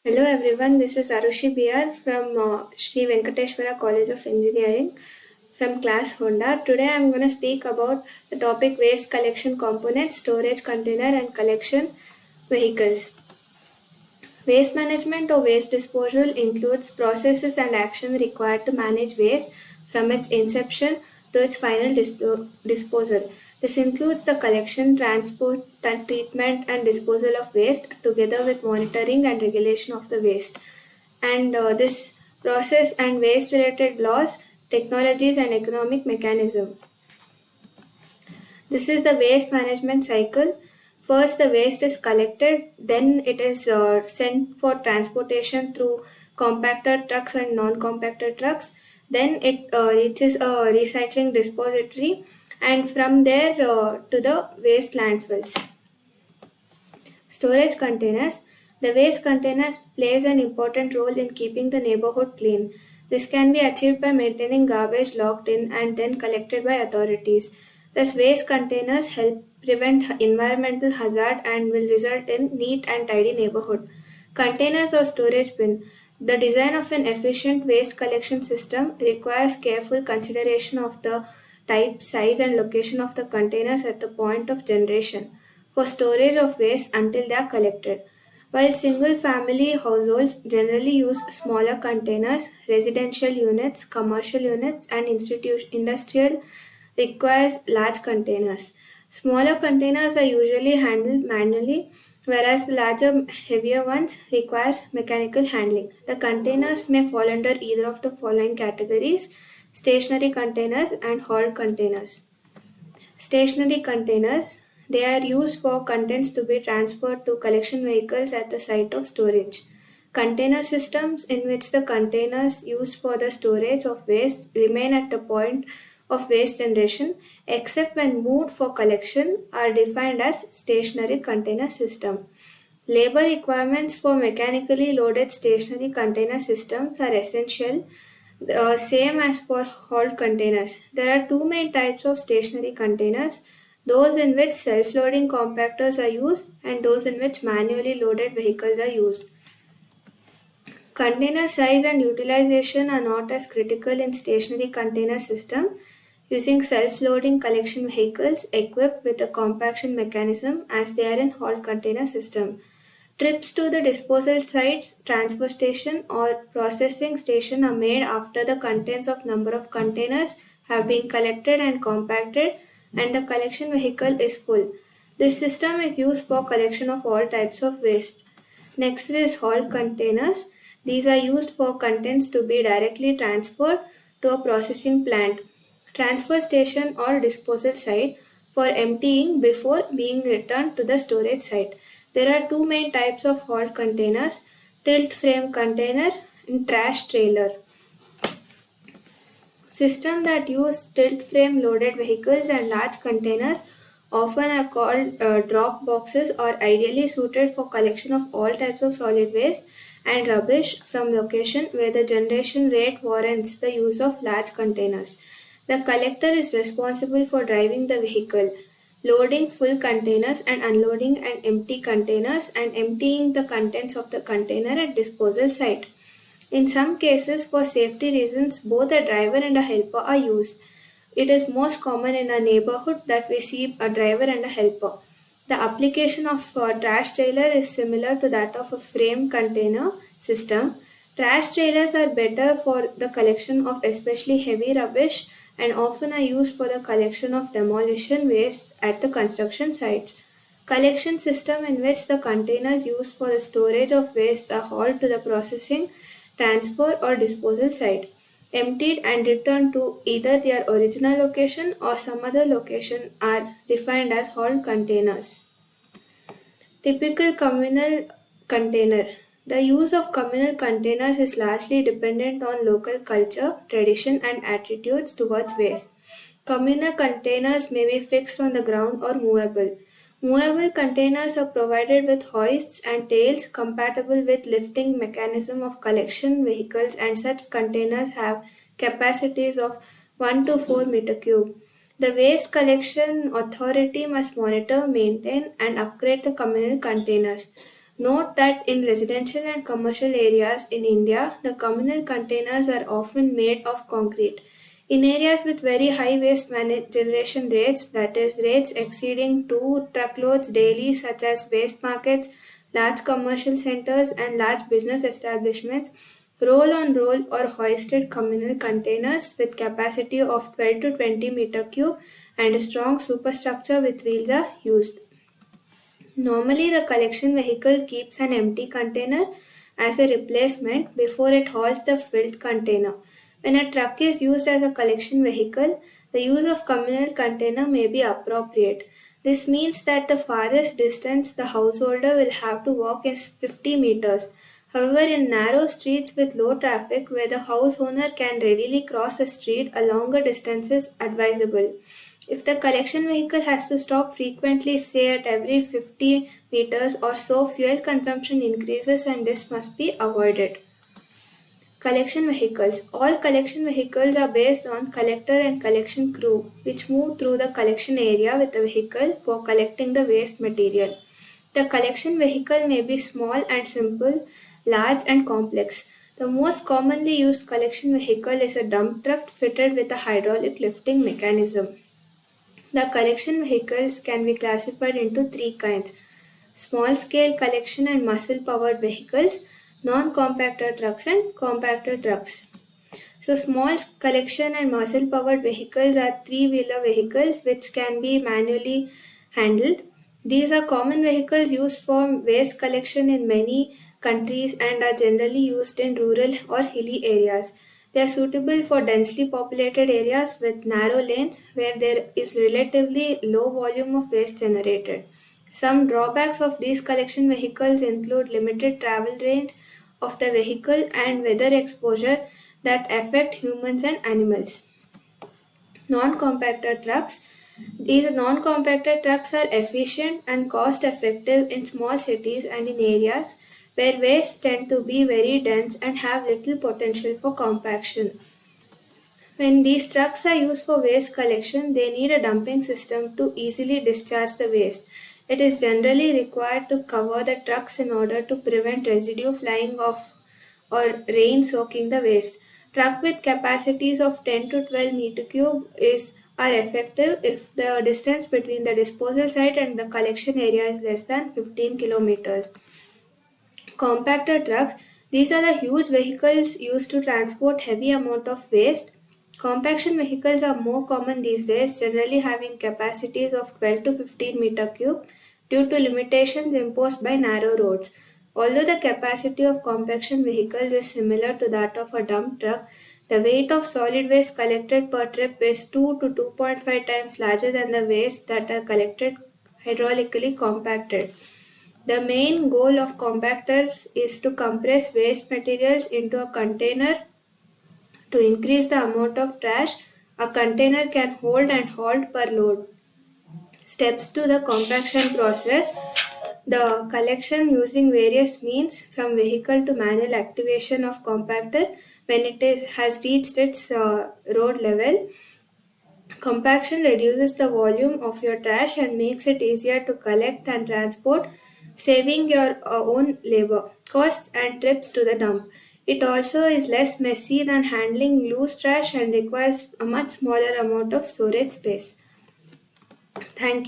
Hello everyone, this is Arushi BR from Sri Venkateshwara College of Engineering from class Honda. Today I am going to speak about the topic waste collection components, storage container and collection vehicles. Waste management or waste disposal includes processes and action required to manage waste from its inception to its final disposal. This includes the collection, transport, treatment, and disposal of waste, together with monitoring and regulation of the waste. And this process and waste related laws, technologies, and economic mechanism. This is the waste management cycle. First, the waste is collected, then it is sent for transportation through compactor trucks and non-compactor trucks. Then it reaches a recycling depository, and from there to the waste landfills. Storage containers. The waste containers plays an important role in keeping the neighborhood clean. This can be achieved by maintaining garbage locked in and then collected by authorities. Thus, waste containers help prevent environmental hazard and will result in neat and tidy neighborhood. Containers or storage bin. The design of an efficient waste collection system requires careful consideration of the type, size, and location of the containers at the point of generation for storage of waste until they are collected. While single family households generally use smaller containers, residential units, commercial units, and industrial requires large containers. Smaller containers are usually handled manually, whereas the larger, heavier ones require mechanical handling. The containers may fall under either of the following categories: stationary containers and hauled containers. Stationary containers. They are used for contents to be transferred to collection vehicles at the site of storage. Container systems in which the containers used for the storage of waste remain at the point of waste generation except when moved for collection are defined as stationary container system. Labor requirements for mechanically loaded stationary container systems are essential, same as for hauled containers. There are two main types of stationary containers: those in which self loading compactors are used, and those in which manually loaded vehicles are used. Container size and utilization are not as critical in stationary container system, using self-loading collection vehicles equipped with a compaction mechanism as they are in hauled container system. Trips to the disposal sites, transfer station or processing station are made after the contents of number of containers have been collected and compacted and the collection vehicle is full. This system is used for collection of all types of waste. Next is hauled containers. These are used for contents to be directly transferred to a processing plant, transfer station or disposal site for emptying before being returned to the storage site. There are two main types of hauled containers: tilt frame container and trash trailer. Systems that use tilt frame loaded vehicles and large containers, often are called drop boxes, are ideally suited for collection of all types of solid waste and rubbish from location where the generation rate warrants the use of large containers. The collector is responsible for driving the vehicle, loading full containers and unloading and empty containers and emptying the contents of the container at disposal site. In some cases, for safety reasons, both a driver and a helper are used. It is most common in a neighborhood that we see a driver and a helper. The application of trash trailer is similar to that of a frame container system. Trash trailers are better for the collection of especially heavy rubbish and often are used for the collection of demolition waste at the construction sites. Collection system in which the containers used for the storage of waste are hauled to the processing, transfer or disposal site, emptied and returned to either their original location or some other location are defined as hauled containers. Typical communal container. The use of communal containers is largely dependent on local culture, tradition, and attitudes towards waste. Communal containers may be fixed on the ground or movable. Movable containers are provided with hoists and tails compatible with lifting mechanism of collection vehicles, and such containers have capacities of 1 to 4 meter cube. The Waste Collection Authority must monitor, maintain, and upgrade the communal containers. Note that in residential and commercial areas in India, the communal containers are often made of concrete. In areas with very high waste generation rates, that is, rates exceeding 2 truckloads daily, such as waste markets, large commercial centers, and large business establishments, roll on roll or hoisted communal containers with capacity of 12 to 20 meter cube and a strong superstructure with wheels are used. Normally, the collection vehicle keeps an empty container as a replacement before it hauls the filled container. When a truck is used as a collection vehicle, the use of communal container may be appropriate. This means that the farthest distance the householder will have to walk is 50 meters. However, in narrow streets with low traffic where the house owner can readily cross a street, a longer distance is advisable. If the collection vehicle has to stop frequently, say at every 50 meters or so, fuel consumption increases and this must be avoided. Collection vehicles. All collection vehicles are based on collector and collection crew, which move through the collection area with the vehicle for collecting the waste material. The collection vehicle may be small and simple, large and complex. The most commonly used collection vehicle is a dump truck fitted with a hydraulic lifting mechanism. The collection vehicles can be classified into three kinds: small scale collection and muscle powered vehicles, non compactor trucks, and compactor trucks. So, small collection and muscle powered vehicles are three-wheeler vehicles which can be manually handled. These are common vehicles used for waste collection in many countries and are generally used in rural or hilly areas. They are suitable for densely populated areas with narrow lanes where there is relatively low volume of waste generated. Some drawbacks of these collection vehicles include limited travel range of the vehicle and weather exposure that affect humans and animals. Non-compactor trucks. These non-compactor trucks are efficient and cost-effective in small cities and in areas where wastes tend to be very dense and have little potential for compaction. When these trucks are used for waste collection, they need a dumping system to easily discharge the waste. It is generally required to cover the trucks in order to prevent residue flying off or rain soaking the waste. Truck with capacities of 10 to 12 meter cube are effective if the distance between the disposal site and the collection area is less than 15 kilometers. Compactor trucks. These are the huge vehicles used to transport heavy amount of waste. Compaction vehicles are more common these days, generally having capacities of 12 to 15 meter cube due to limitations imposed by narrow roads. Although the capacity of compaction vehicles is similar to that of a dump truck, the weight of solid waste collected per trip is 2 to 2.5 times larger than the waste that are collected hydraulically compacted. The main goal of compactors is to compress waste materials into a container to increase the amount of trash a container can hold and haul per load. Steps to the compaction process: the collection using various means from vehicle to manual activation of compactor when has reached its road level. Compaction reduces the volume of your trash and makes it easier to collect and transport, saving your own labor, costs, and trips to the dump. It also is less messy than handling loose trash and requires a much smaller amount of storage space. Thank you.